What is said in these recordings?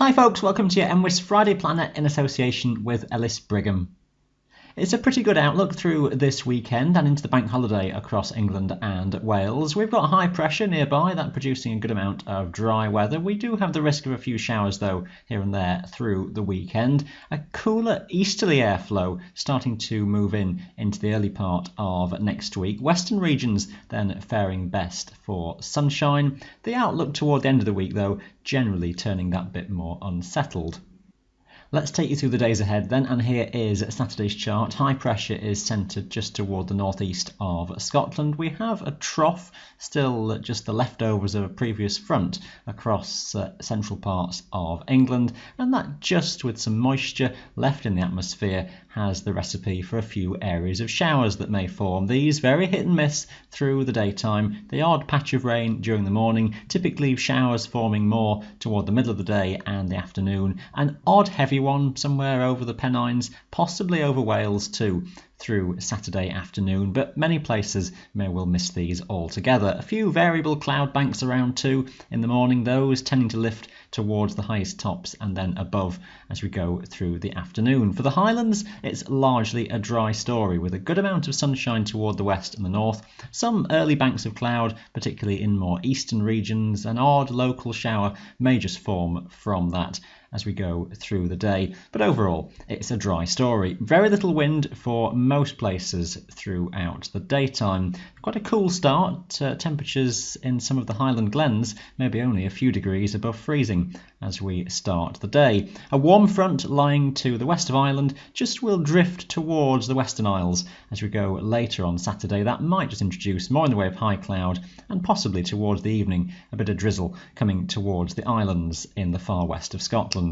Hi folks, welcome to your mwis Friday Planner in association with Ellis Brigham. It's a pretty good outlook through this weekend and into the bank holiday across England and Wales. We've got high pressure nearby, that producing a good amount of dry weather. We do have the risk of a few showers though here and there through the weekend. A cooler easterly airflow starting to move into the early part of next week. Western regions then faring best for sunshine. The outlook toward the end of the week though generally turning that bit more unsettled. Let's take you through the days ahead then, and here is Saturday's chart. High pressure is centred just toward the northeast of Scotland. We have a trough, still just the leftovers of a previous front across central parts of England, and that just with some moisture left in the atmosphere has the recipe for a few areas of showers that may form. These very hit and miss through the daytime, the odd patch of rain during the morning, typically showers forming more toward the middle of the day and the afternoon, an odd heavy one somewhere over the Pennines, possibly over Wales too, through Saturday afternoon, but many places may well miss these altogether. A few variable cloud banks around too in the morning, those tending to lift towards the highest tops and then above as we go through the afternoon. For the Highlands, it's largely a dry story with a good amount of sunshine toward the west and the north, some early banks of cloud, particularly in more eastern regions. An odd local shower may just form from that as we go through the day, but overall it's a dry story. Very little wind for most places throughout the daytime. Quite a cool start. Temperatures in some of the Highland glens maybe only a few degrees above freezing as we start the day. A warm front lying to the west of Ireland just will drift towards the Western Isles as we go later on Saturday. That might just introduce more in the way of high cloud and possibly towards the evening a bit of drizzle coming towards the islands in the far west of Scotland.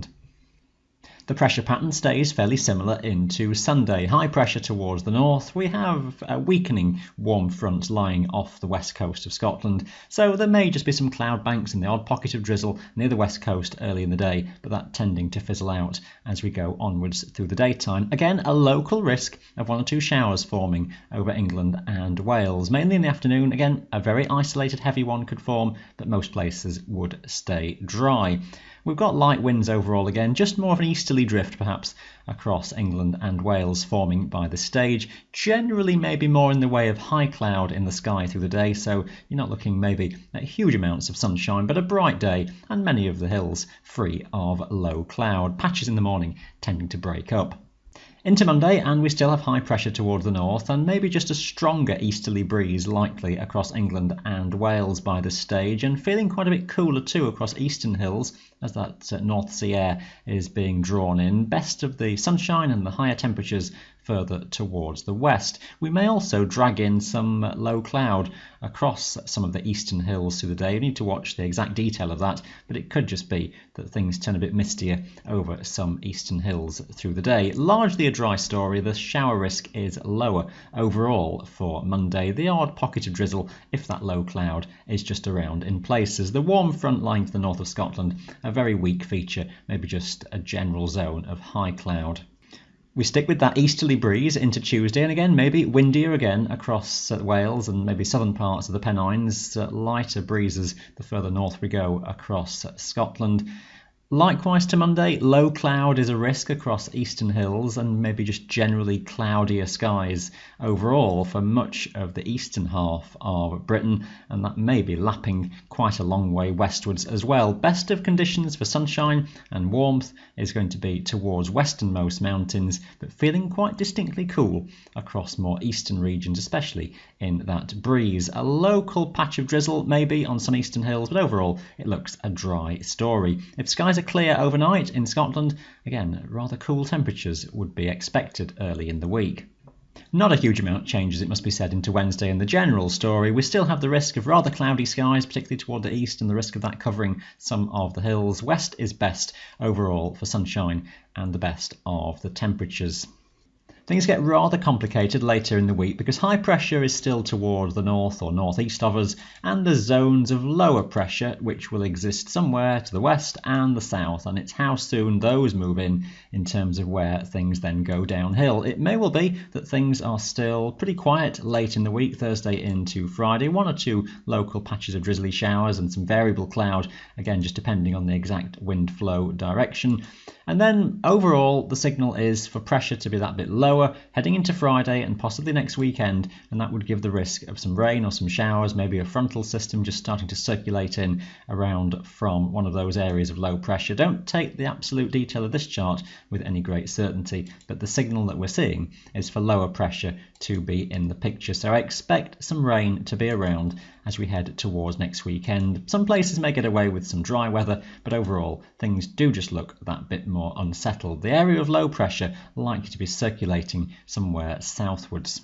The pressure pattern stays fairly similar into Sunday. High pressure towards the north. We have a weakening warm front lying off the west coast of Scotland, so there may just be some cloud banks and the odd pocket of drizzle near the west coast early in the day, but that tending to fizzle out as we go onwards through the daytime. Again, a local risk of one or two showers forming over England and Wales, mainly in the afternoon. Again, a very isolated heavy one could form, but most places would stay dry. We've got light winds overall again, just more of an easterly drift perhaps across England and Wales forming by this stage. Generally maybe more in the way of high cloud in the sky through the day, so you're not looking maybe at huge amounts of sunshine, but a bright day and many of the hills free of low cloud. Patches in the morning tending to break up. Into Monday, and we still have high pressure towards the north and maybe just a stronger easterly breeze likely across England and Wales by this stage, and feeling quite a bit cooler too across eastern hills as that North Sea air is being drawn in. Best of the sunshine and the higher temperatures further towards the west. We may also drag in some low cloud across some of the eastern hills through the day. We need to watch the exact detail of that, but it could just be that things turn a bit mistier over some eastern hills through the day. Largely a dry story. The shower risk is lower overall for Monday. The odd pocket of drizzle if that low cloud is just around in places. The warm front lying to the north of Scotland, a very weak feature, maybe just a general zone of high cloud. We stick with that easterly breeze into Tuesday, and again maybe windier again across Wales and maybe southern parts of the Pennines. Lighter breezes the further north we go across Scotland. Likewise to Monday, low cloud is a risk across eastern hills and maybe just generally cloudier skies overall for much of the eastern half of Britain, and that may be lapping quite a long way westwards as well. Best of conditions for sunshine and warmth is going to be towards westernmost mountains, but feeling quite distinctly cool across more eastern regions, especially in that breeze. A local patch of drizzle maybe on some eastern hills, but overall it looks a dry story. If skies are clear overnight in Scotland, again rather cool temperatures would be expected early in the week. Not a huge amount changes, it must be said, into Wednesday in the general story. We still have the risk of rather cloudy skies, particularly toward the east, and the risk of that covering some of the hills. West is best overall for sunshine and the best of the temperatures. Things get rather complicated later in the week because high pressure is still toward the north or northeast of us, and there's zones of lower pressure which will exist somewhere to the west and the south, and it's how soon those move in terms of where things then go downhill. It may well be that things are still pretty quiet late in the week, Thursday into Friday. One or two local patches of drizzly showers and some variable cloud, again just depending on the exact wind flow direction. And then overall the signal is for pressure to be that bit lower heading into Friday and possibly next weekend, and that would give the risk of some rain or some showers, maybe a frontal system just starting to circulate in around from one of those areas of low pressure. Don't take the absolute detail of this chart with any great certainty, but the signal that we're seeing is for lower pressure to be in the picture. So I expect some rain to be around as we head towards next weekend. Some places may get away with some dry weather, but overall things do just look that bit more unsettled. The area of low pressure likely to be circulating somewhere southwards.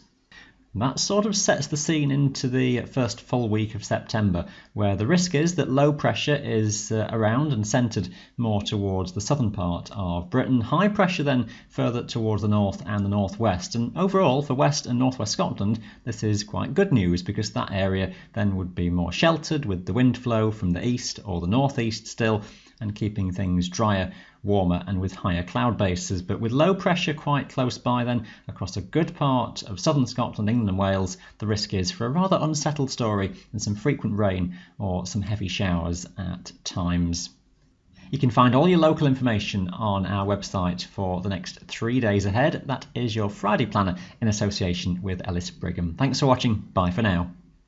That sort of sets the scene into the first full week of September, where the risk is that low pressure is around and centred more towards the southern part of Britain. High pressure then further towards the north and the northwest. And overall, for West and Northwest Scotland, this is quite good news because that area then would be more sheltered with the wind flow from the east or the northeast still, and keeping things drier, warmer and with higher cloud bases. But with low pressure quite close by then across a good part of southern Scotland, England and Wales, the risk is for a rather unsettled story and some frequent rain or some heavy showers at times. You can find all your local information on our website for the next 3 days ahead. That is your Friday planner in association with Ellis Brigham. Thanks for watching. Bye for now.